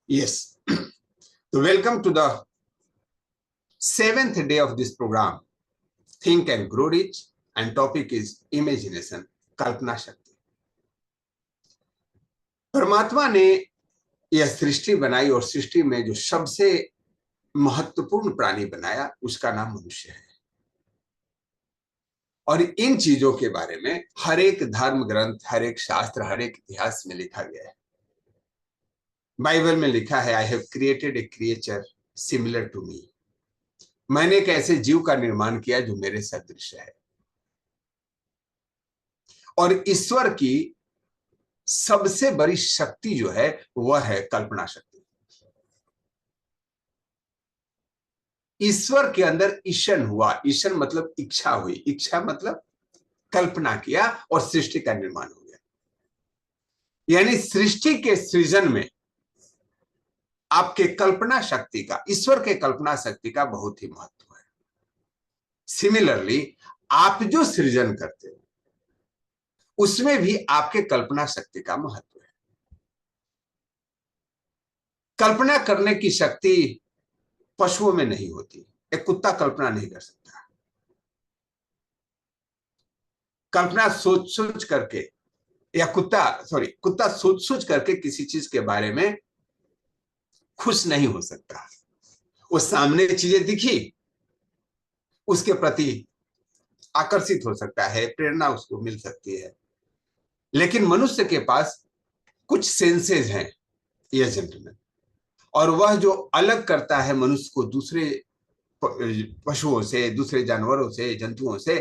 Yes. So welcome to the seventh day of this program, Think and Grow Rich, and topic is imagination, कल्पना शक्ति। परमात्मा ने यह सृष्टि बनाई और सृष्टि में जो सबसे महत्वपूर्ण प्राणी बनाया उसका नाम मनुष्य है। और इन चीजों के बारे में हर एक धर्म ग्रंथ, हर एक शास्त्र, हर एक इतिहास में लिखा गया है। बाइबल में लिखा है, I have created a creature similar to me. मैंने एक ऐसे जीव का निर्माण किया जो मेरे सदृश है। और ईश्वर की सबसे बड़ी शक्ति जो है वह है कल्पना शक्ति। ईश्वर के अंदर ईशन हुआ, ईशन मतलब इच्छा हुई, इच्छा मतलब कल्पना किया और सृष्टि का निर्माण हो गया। यानी सृष्टि के सृजन में आपके कल्पना शक्ति का, ईश्वर के कल्पना शक्ति का बहुत ही महत्व है। सिमिलरली आप जो सृजन करते हो उसमें भी आपके कल्पना शक्ति का महत्व है। कल्पना करने की शक्ति पशुओं में नहीं होती। एक कुत्ता कल्पना नहीं कर सकता। कल्पना सोच सोच करके, या कुत्ता सोच सोच करके किसी चीज के बारे में खुश नहीं हो सकता। वो सामने चीजें दिखी, उसके प्रति आकर्षित हो सकता है, प्रेरणा उसको मिल सकती है। लेकिन मनुष्य के पास कुछ सेंसेस हैं, ये जेंटलमैन, और वह जो अलग करता है मनुष्य को दूसरे पशुओं से, दूसरे जानवरों से, जंतुओं से,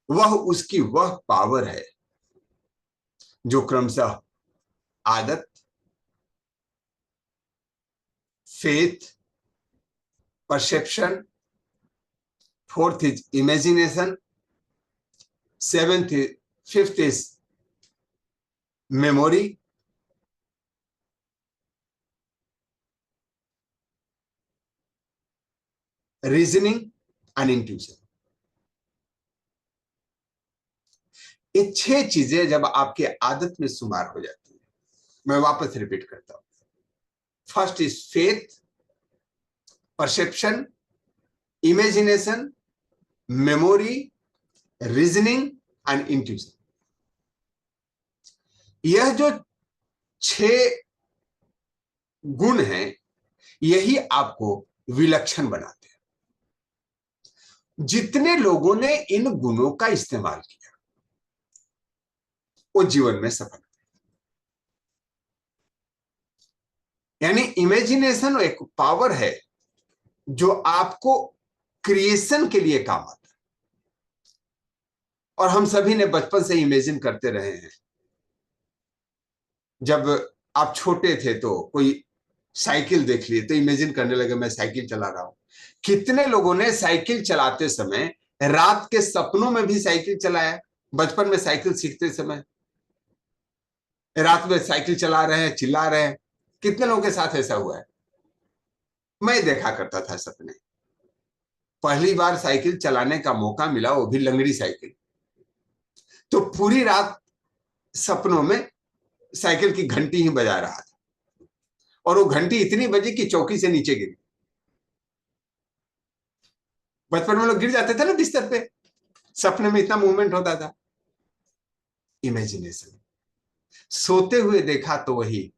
वह पावर है जो क्रमशः आदत, faith, perception, fourth is imagination, fifth is memory, reasoning and intuition. ये 6 चीजें जब आपके आदत में शुमार हो जाती है, मैं वापस रिपीट करता हूं। First is faith, perception, imagination, memory, reasoning and intuition. यह जो 6 गुण हैं, यही आपको विलक्षण बनाते हैं। जितने लोगों ने इन गुणों का इस्तेमाल किया वो जीवन में सफल। यानी इमेजिनेशन एक पावर है जो आपको क्रिएशन के लिए काम आता है। और हम सभी ने बचपन से इमेजिन करते रहे हैं। जब आप छोटे थे तो कोई साइकिल देख लिए तो इमेजिन करने लगे मैं साइकिल चला रहा हूं। कितने लोगों ने साइकिल चलाते समय रात के सपनों में भी साइकिल चलाया। बचपन में साइकिल सीखते समय रात में साइकिल चला रहे हैं, चिल्ला रहे हैं। कितने लोगों के साथ ऐसा हुआ है? मैं देखा करता था सपने। पहली बार साइकिल चलाने का मौका मिला, वो भी लंगड़ी साइकिल, तो पूरी रात सपनों में साइकिल की घंटी ही बजा रहा था। और वो घंटी इतनी बजी कि चौकी से नीचे गिरी। बचपन में लोग गिर जाते थे ना बिस्तर पे, सपने में इतना मूवमेंट होता था। इमेजिनेशन। सोते हुए देखा तो वही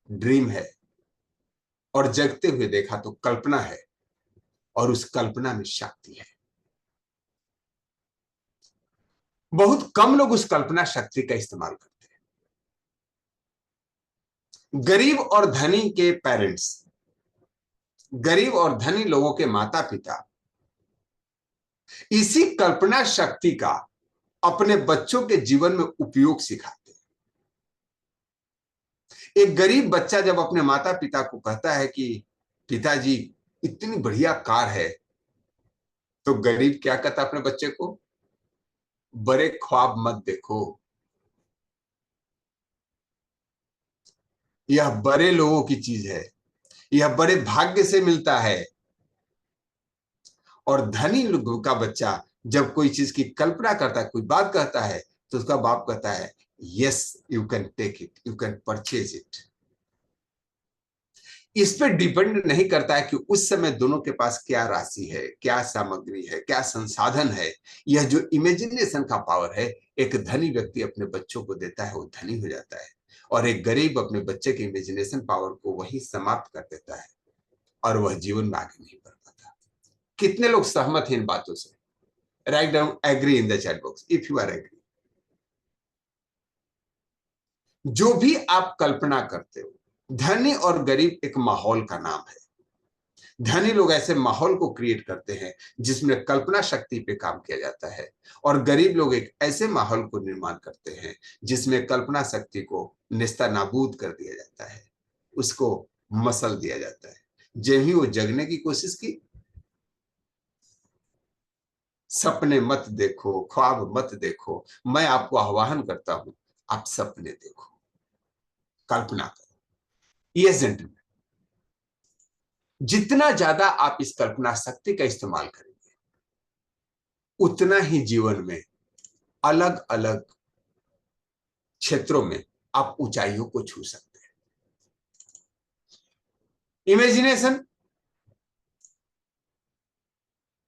ड्रीम है, और जगते हुए देखा तो कल्पना है, और उस कल्पना में शक्ति है। बहुत कम लोग उस कल्पना शक्ति का इस्तेमाल करते हैं। गरीब और धनी के पेरेंट्स, गरीब और धनी लोगों के माता पिता इसी कल्पना शक्ति का अपने बच्चों के जीवन में उपयोग सिखाते हैं। एक गरीब बच्चा जब अपने माता पिता को कहता है कि पिताजी इतनी बढ़िया कार है, तो गरीब क्या कहता अपने बच्चे को? बड़े ख्वाब मत देखो, यह बड़े लोगों की चीज है, यह बड़े भाग्य से मिलता है। और धनी लोगों का बच्चा जब कोई चीज की कल्पना करता है, कोई बात कहता है, तो उसका बाप कहता है yes you can take it, you can purchase it. इस पे डिपेंड नहीं करता है कि उस समय दोनों के पास क्या राशि है, क्या सामग्री है, क्या संसाधन है। यह जो इमेजिनेशन का पावर है, एक धनी व्यक्ति अपने बच्चों को देता है, वो धनी हो जाता है, और एक गरीब अपने बच्चे के इमेजिनेशन पावर को वही समाप्त कर देता है, और वह जीवन में आगे नहीं बढ़ पाता। कितने लोग सहमत हैं इन बातों से? Write down agree in the chat box if you are agree. जो भी आप कल्पना करते हो, धनी और गरीब एक माहौल का नाम है। धनी लोग ऐसे माहौल को क्रिएट करते हैं जिसमें कल्पना शक्ति पे काम किया जाता है, और गरीब लोग एक ऐसे माहौल को निर्माण करते हैं जिसमें कल्पना शक्ति को निस्ता नाबूद कर दिया जाता है, उसको मसल दिया जाता है। जब ही वो जगने की कोशिश की, सपने मत देखो, ख्वाब मत देखो, मैं आपको आह्वान करता हूं, आप सपने देखो, कल्पना करो। ये जेंटलमैन, जितना ज्यादा आप इस कल्पना शक्ति का इस्तेमाल करेंगे, उतना ही जीवन में अलग अलग क्षेत्रों में आप ऊंचाइयों को छू सकते हैं। Imagination,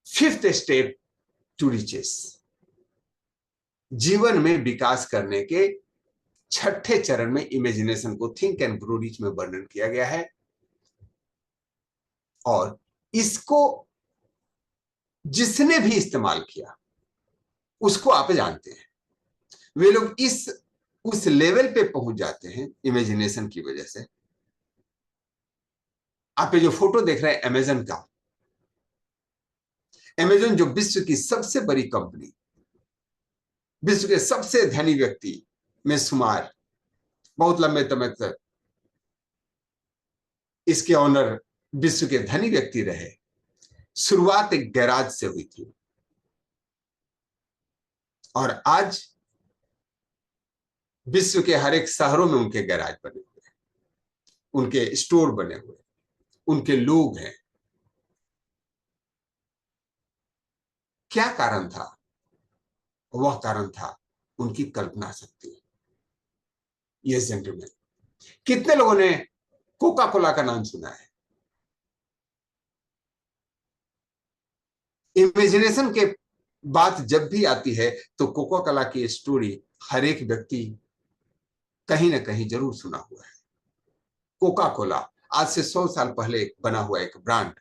fifth step to riches, जीवन में विकास करने के छठे चरण में इमेजिनेशन को थिंक एंड ग्रो रिच में वर्णन किया गया है। और इसको जिसने भी इस्तेमाल किया उसको आप जानते हैं। वे लोग इस उस लेवल पे पहुंच जाते हैं इमेजिनेशन की वजह से। आप ये जो फोटो देख रहे हैं अमेजन का, अमेजन जो विश्व की सबसे बड़ी कंपनी, विश्व के सबसे धनी व्यक्ति में शुमार, बहुत लंबे समय तक इसके ऑनर विश्व के धनी व्यक्ति रहे। शुरुआत एक गैराज से हुई थी, और आज विश्व के हर एक शहरों में उनके गैराज बने हुए हैं, उनके स्टोर बने हुए हैं, उनके लोग हैं। क्या कारण था? वह कारण था उनकी कल्पना शक्ति। ये जेंटलमैन, कितने लोगों ने कोका कोला का नाम सुना है? इमेजिनेशन के बात जब भी आती है तो कोका कोला की स्टोरी हर एक व्यक्ति कहीं ना कहीं जरूर सुना हुआ है। कोका कोला आज से 100 साल पहले बना हुआ एक ब्रांड,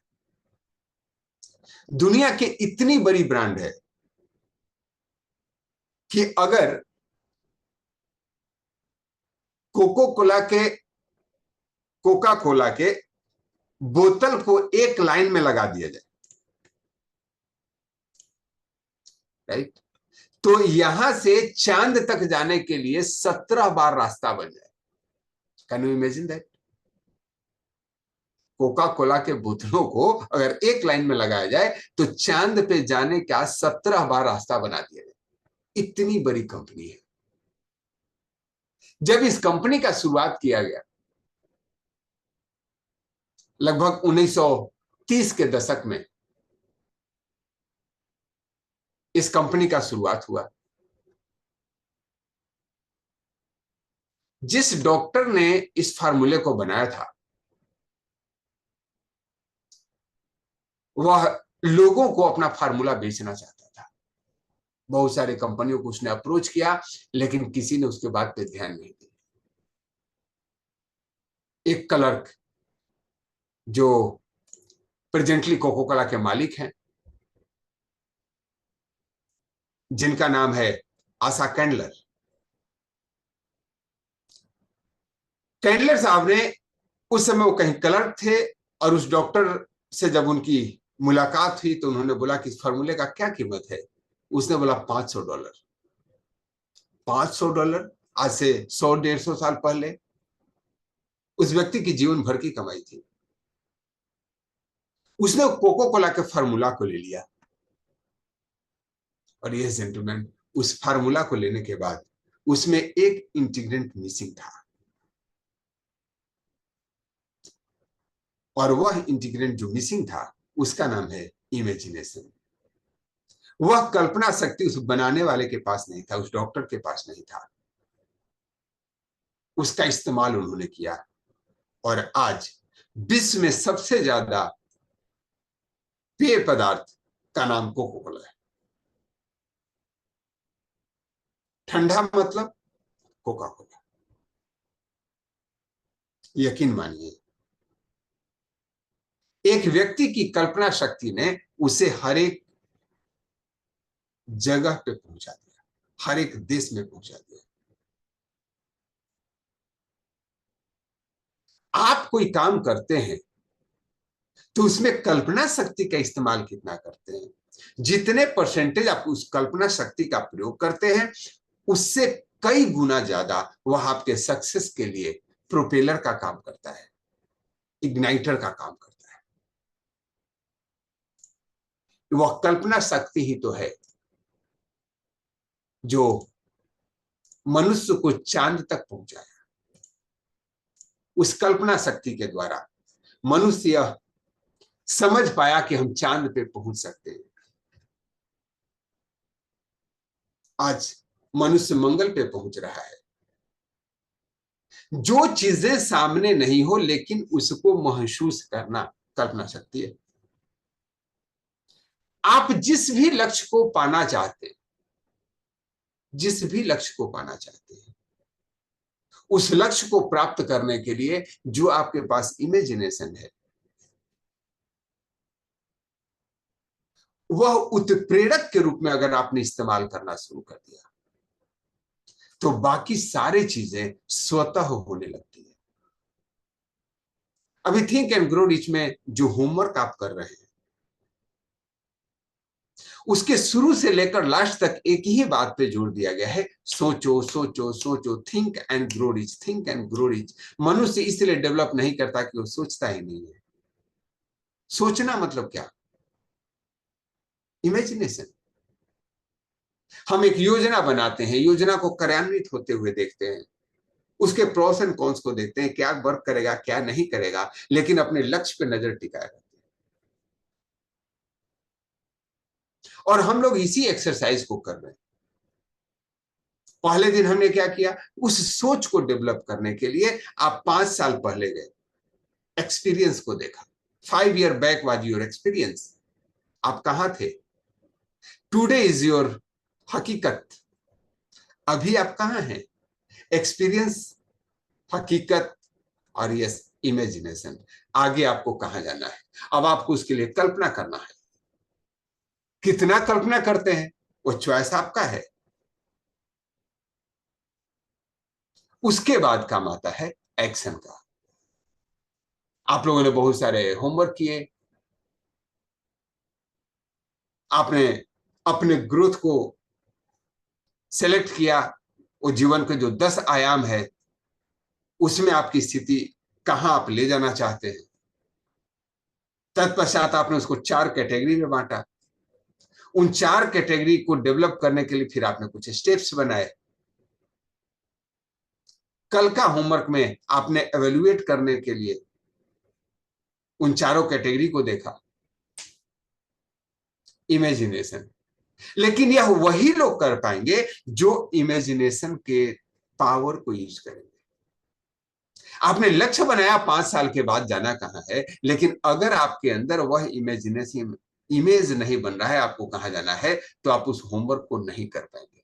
दुनिया की इतनी बड़ी ब्रांड है कि अगर कोका कोला के बोतल को एक लाइन में लगा दिया जाए, राइट, तो यहां से चांद तक जाने के लिए 17 बार रास्ता बन जाए। Can you imagine that? Coca Cola के बोतलों को अगर एक लाइन में लगाया जाए तो चांद पे जाने का 17 बार रास्ता बना दिया जाए। इतनी बड़ी कंपनी है। जब इस कंपनी का शुरुआत किया गया, लगभग 1930 के दशक में इस कंपनी का शुरुआत हुआ। जिस डॉक्टर ने इस फार्मूले को बनाया था, वह लोगों को अपना फार्मूला बेचना चाहता था। बहुत सारी कंपनियों को उसने अप्रोच किया, लेकिन किसी ने उसके बात पे ध्यान नहीं दिया। एक क्लर्क जो प्रेजेंटली कोका कोला के मालिक हैं, जिनका नाम है आशा कैंडलर, कैंडलर साहब ने, उस समय वो कहीं क्लर्क थे, और उस डॉक्टर से जब उनकी मुलाकात हुई तो उन्होंने बोला कि इस फार्मूले का क्या कीमत है? उसने बोला $500। $500 आज से 100-150 साल पहले उस व्यक्ति की जीवन भर की कमाई थी। उसने कोका कोला के फार्मूला को ले लिया, और यह जेंटलमैन, उस फार्मूला को लेने के बाद उसमें एक इंटीग्रेंट मिसिंग था, और वह इंटीग्रेंट जो मिसिंग था उसका नाम है इमेजिनेशन। वह कल्पना शक्ति उस बनाने वाले के पास नहीं था, उस डॉक्टर के पास नहीं था। उसका इस्तेमाल उन्होंने किया, और आज विश्व में सबसे ज्यादा पेय पदार्थ का नाम कोको कोला है। ठंडा मतलब कोका कोला। यकीन मानिए, एक व्यक्ति की कल्पना शक्ति ने उसे हर एक जगह पे पहुंचा दिया, हर एक देश में पहुंचा दिया। आप कोई काम करते हैं तो उसमें कल्पना शक्ति का इस्तेमाल कितना करते हैं? जितने परसेंटेज आप उस कल्पना शक्ति का प्रयोग करते हैं, उससे कई गुना ज्यादा वह आपके सक्सेस के लिए प्रोपेलर का काम करता है, इग्नाइटर का काम करता है। वह कल्पना शक्ति ही तो है जो मनुष्य को चांद तक पहुंचाया। उस कल्पना शक्ति के द्वारा मनुष्य यह समझ पाया कि हम चांद पे पहुंच सकते हैं। आज मनुष्य मंगल पे पहुंच रहा है। जो चीजें सामने नहीं हो लेकिन उसको महसूस करना कल्पना शक्ति है। आप जिस भी लक्ष्य को पाना चाहते हैं, जिस भी लक्ष्य को पाना चाहते हैं, उस लक्ष्य को प्राप्त करने के लिए जो आपके पास इमेजिनेशन है, वह उत्प्रेरक के रूप में अगर आपने इस्तेमाल करना शुरू कर दिया तो बाकी सारी चीजें स्वतः होने लगती है। अभी थिंक एंड ग्रो रिच में जो होमवर्क आप कर रहे हैं, उसके शुरू से लेकर लास्ट तक एक ही बात पे जोर दिया गया है, सोचो सोचो सोचो, think and grow rich, think and grow rich. मनुष्य इसलिए डेवलप नहीं करता कि वो सोचता ही नहीं है। सोचना मतलब क्या? इमेजिनेशन। हम एक योजना बनाते हैं, योजना को कार्यान्वित होते हुए देखते हैं, उसके प्रोस एंड कॉन्स को देखते हैं, क्या वर्क करेगा क्या नहीं करेगा, लेकिन अपने लक्ष्य पे नजर टिकाए रहते हैं। और हम लोग इसी एक्सरसाइज को कर रहे हैं। पहले दिन हमने क्या किया, उस सोच को डेवलप करने के लिए आप 5 साल पहले गए, एक्सपीरियंस को देखा। 5 year back was your experience. आप कहां थे? टुडे इज योर हकीकत। अभी आप कहां हैं? एक्सपीरियंस, हकीकत और यस इमेजिनेशन। आगे आपको कहां जाना है? अब आपको उसके लिए कल्पना करना है। कितना कल्पना करते हैं वो चॉइस आपका है। उसके बाद काम आता है एक्शन का। आप लोगों ने बहुत सारे होमवर्क किए, आपने अपने ग्रोथ को सेलेक्ट किया। वो जीवन के जो 10 आयाम है उसमें आपकी स्थिति कहां आप ले जाना चाहते हैं। तत्पश्चात आपने उसको 4 कैटेगरी में बांटा। उन 4 कैटेगरी को डेवलप करने के लिए फिर आपने कुछ स्टेप्स बनाए। कल का होमवर्क में आपने एवेल्युएट करने के लिए उन 4 कैटेगरी को देखा, इमेजिनेशन। लेकिन यह वही लोग कर पाएंगे जो इमेजिनेशन के पावर को यूज करेंगे। आपने लक्ष्य बनाया 5 साल के बाद जाना कहां है, लेकिन अगर आपके अंदर वह इमेजिनेशन इमेज नहीं बन रहा है आपको कहां जाना है, तो आप उस होमवर्क को नहीं कर पाएंगे।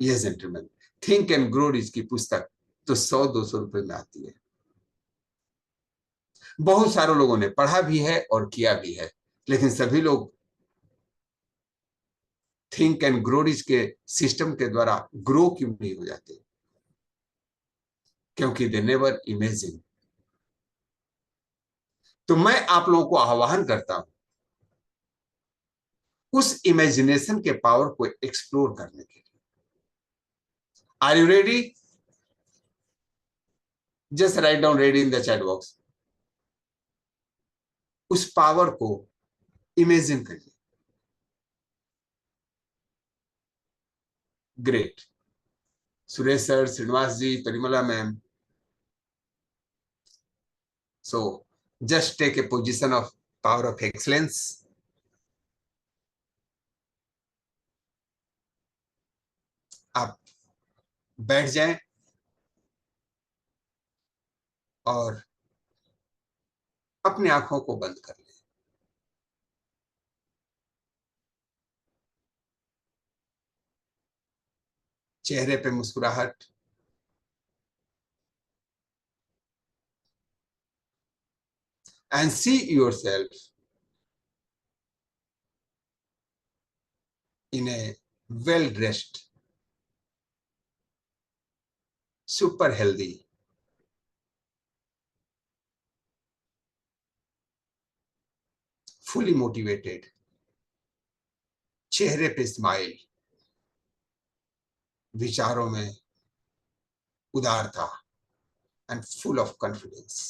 यह gentleman, think and grow rich की पुस्तक तो 100-200 रुपए में आती है। बहुत सारे लोगों ने पढ़ा भी है और किया भी है, लेकिन सभी लोग थिंक एंड ग्रो रिच के सिस्टम के द्वारा ग्रो क्यों नहीं हो जाते? क्योंकि दे नेवर इमेजिन। तो मैं आप लोगों को आह्वान करता हूं उस इमेजिनेशन के पावर को एक्सप्लोर करने के लिए। Are you ready? Just write down ready in the chat box. उस पावर को इमेजिन करिए। Great. Suresh sir, Srinivas ji, Parimala ma'am. So just take a position of power of excellence. आप बैठ जाएं और अपनी आंखों को बंद कर लें। चेहरे पे मुस्कुराहट, and see yourself in A well dressed, super healthy, fully motivated, चेहरे पे स्माइल, विचारों में उदारता, and full of confidence.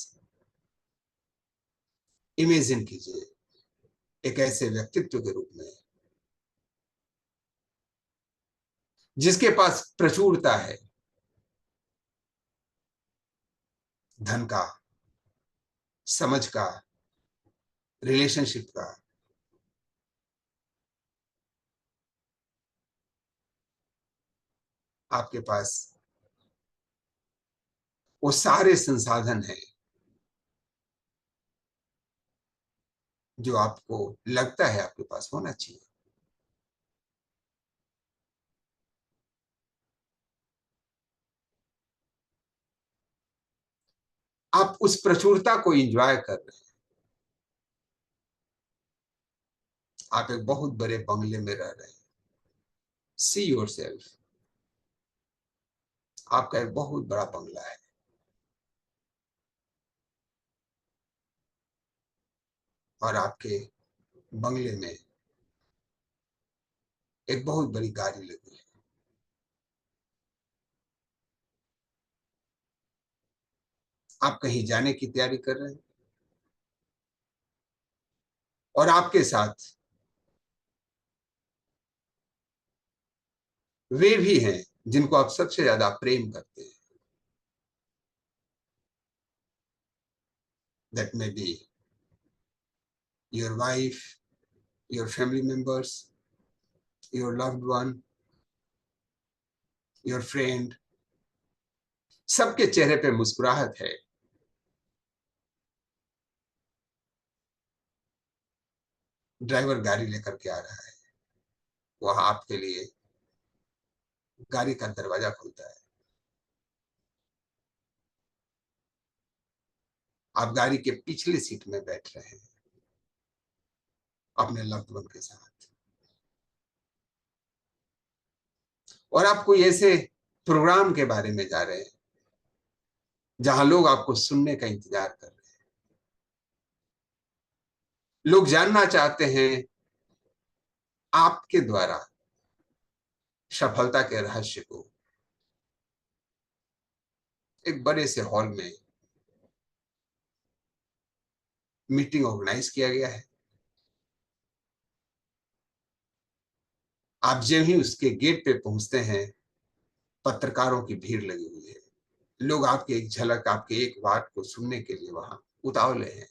Imagine कीजिए एक ऐसे व्यक्तित्व के रूप में जिसके पास प्रचुरता है, धन का, समझ का, रिलेशनशिप का। आपके पास वो सारे संसाधन हैं जो आपको लगता है आपके पास होना चाहिए। आप उस प्रचुरता को एंजॉय कर रहे हैं। आप एक बहुत बड़े बंगले में रह रहे हैं। सी योर सेल्फ, आपका एक बहुत बड़ा बंगला है और आपके बंगले में एक बहुत बड़ी गाड़ी लगी है। आप कहीं जाने की तैयारी कर रहे हैं और आपके साथ वे भी हैं जिनको आप सबसे ज्यादा प्रेम करते हैं। That may be your wife, your family members, your loved one, your friend. सबके चेहरे पे मुस्कुराहट है। ड्राइवर गाड़ी लेकर के आ रहा है, वहां आपके लिए गाड़ी का दरवाजा खुलता है। आप गाड़ी के पिछली सीट में बैठ रहे हैं अपने लव्ड वन के साथ, और आप कोई ऐसे प्रोग्राम के बारे में जा रहे हैं जहां लोग आपको सुनने का इंतजार कर रहे हैं। लोग जानना चाहते हैं आपके द्वारा सफलता के रहस्य को। एक बड़े से हॉल में मीटिंग ऑर्गेनाइज किया गया है। आप जब ही उसके गेट पे पहुंचते हैं, पत्रकारों की भीड़ लगी हुई है। लोग आपकी एक झलक, आपके एक बात को सुनने के लिए वहां उतावले हैं।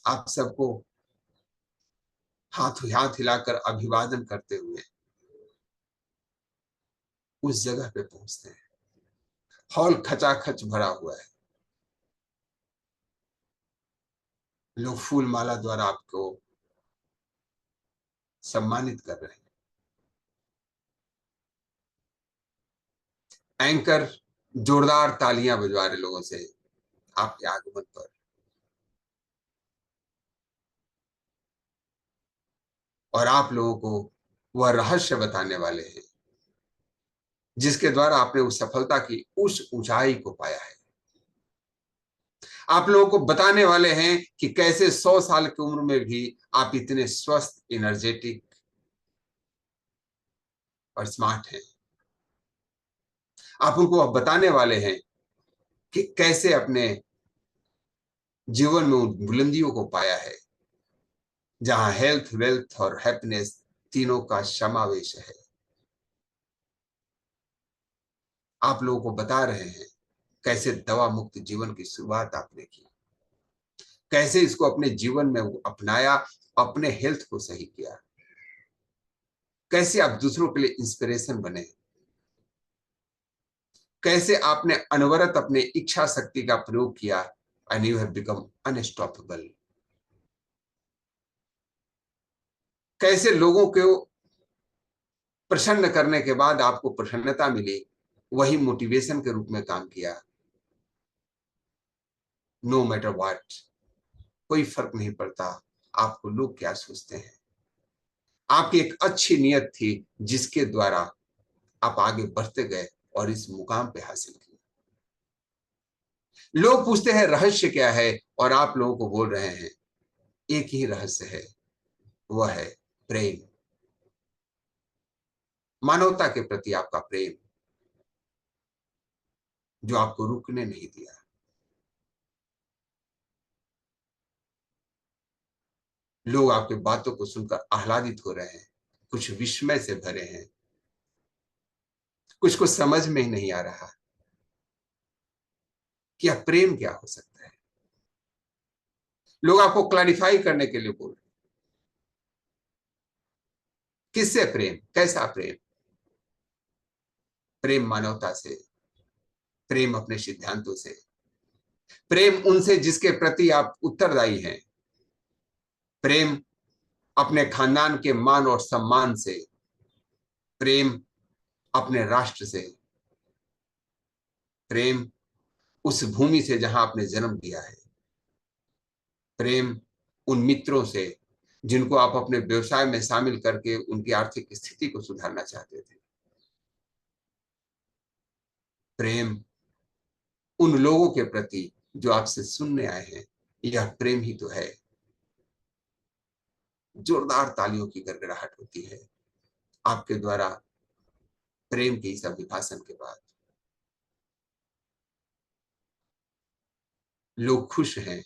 आप सबको हाथ हाथ हिलाकर अभिवादन करते हुए उस जगह पे पहुंचते हैं। हॉल खचाखच भरा हुआ है। लोग फूल माला द्वारा आपको सम्मानित कर रहे हैं। एंकर जोरदार तालियां बजवा रहे लोगों से आपके आगमन पर, और आप लोगों को वह रहस्य बताने वाले हैं जिसके द्वारा आपने उस सफलता की उस ऊंचाई को पाया है। आप लोगों को बताने वाले हैं कि कैसे 100 साल की उम्र में भी आप इतने स्वस्थ, एनर्जेटिक और स्मार्ट हैं। आप उनको बताने वाले हैं कि कैसे अपने जीवन में उन बुलंदियों को पाया है जहां हेल्थ, वेल्थ और हैप्पीनेस तीनों का समावेश है। आप लोगों को बता रहे हैं कैसे दवा मुक्त जीवन की शुरुआत आपने की, कैसे इसको अपने जीवन में अपनाया, अपने हेल्थ को सही किया, कैसे आप दूसरों के लिए इंस्पिरेशन बने, कैसे आपने अनवरत अपने इच्छा शक्ति का प्रयोग किया and you have become unstoppable. कैसे लोगों को प्रसन्न करने के बाद आपको प्रसन्नता मिली, वही मोटिवेशन के रूप में काम किया। नो मैटर व्हाट, कोई फर्क नहीं पड़ता आपको लोग क्या सोचते हैं। आपकी एक अच्छी नियत थी जिसके द्वारा आप आगे बढ़ते गए और इस मुकाम पे हासिल किया। लोग पूछते हैं रहस्य क्या है, और आप लोगों को बोल रहे हैं एक ही रहस्य है, वह है प्रेम। मानवता के प्रति आपका प्रेम, जो आपको रुकने नहीं दिया। लोग आपके बातों को सुनकर आह्लादित हो रहे हैं, कुछ विस्मय से भरे हैं, कुछ को समझ में ही नहीं आ रहा कि यह प्रेम क्या हो सकता है। लोग आपको क्लैरिफाई करने के लिए बोल रहे हैं, किससे प्रेम, कैसा प्रेम? प्रेम मानवता से, प्रेम अपने सिद्धांतों से, प्रेम उनसे जिसके प्रति आप उत्तरदायी हैं, प्रेम अपने खानदान के मान और सम्मान से, प्रेम अपने राष्ट्र से, प्रेम उस भूमि से जहां आपने जन्म लिया है, प्रेम उन मित्रों से जिनको आप अपने व्यवसाय में शामिल करके उनकी आर्थिक स्थिति को सुधारना चाहते थे, प्रेम उन लोगों के प्रति जो आपसे सुनने आए हैं। यह प्रेम ही तो है। जोरदार तालियों की गड़गड़ाहट होती है आपके द्वारा प्रेम के इस अभिभाषण के बाद। लोग खुश हैं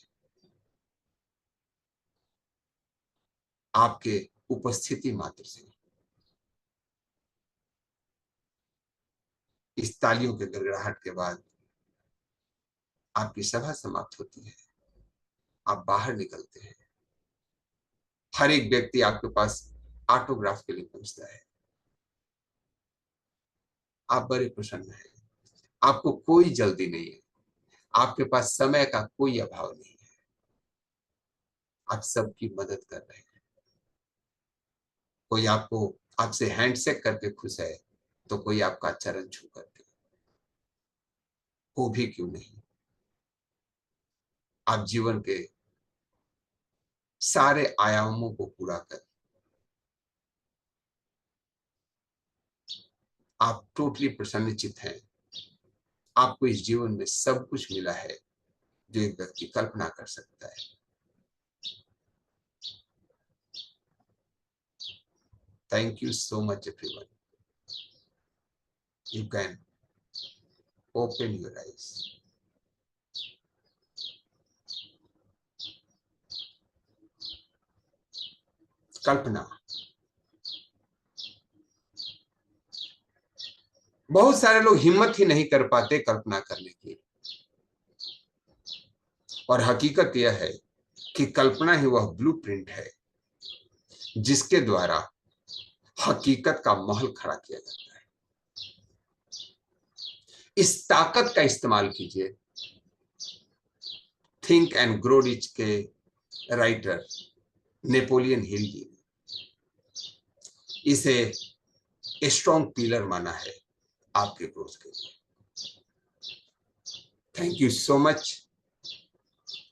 आपके उपस्थिति मात्र से। इस तालियों के गड़गड़ाहट के बाद आपकी सभा समाप्त होती है, आप बाहर निकलते हैं। हर एक व्यक्ति आपके पास ऑटोग्राफ के लिए पहुंचता है। आप बड़े प्रसन्न हैं, आपको कोई जल्दी नहीं है, आपके पास समय का कोई अभाव नहीं है, आप सबकी मदद कर रहे हैं। कोई आपको आपसे हैंडशेक करके खुश है, तो कोई आपका चरण छू करके, वो भी क्यों नहीं। आप जीवन के सारे आयामों को पूरा कर आप टोटली प्रसन्नचित हैं। आपको इस जीवन में सब कुछ मिला है जो एक व्यक्ति कल्पना कर सकता है। Thank you so much everyone. You can open your eyes. कल्पना, बहुत सारे लोग हिम्मत ही नहीं कर पाते कल्पना करने की, और हकीकत यह है कि कल्पना ही वह ब्लूप्रिंट है जिसके द्वारा हकीकत का महल खड़ा किया जाता है। इस ताकत का इस्तेमाल कीजिए। थिंक एंड ग्रो रिच के राइटर नेपोलियन हिल जी ने इसे स्ट्रॉन्ग पिलर माना है आपके ग्रोथ के लिए। Thank you so much.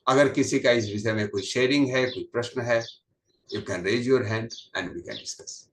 अगर किसी का इस विषय में कोई शेयरिंग है, कोई प्रश्न है, you can raise your hand and we can discuss.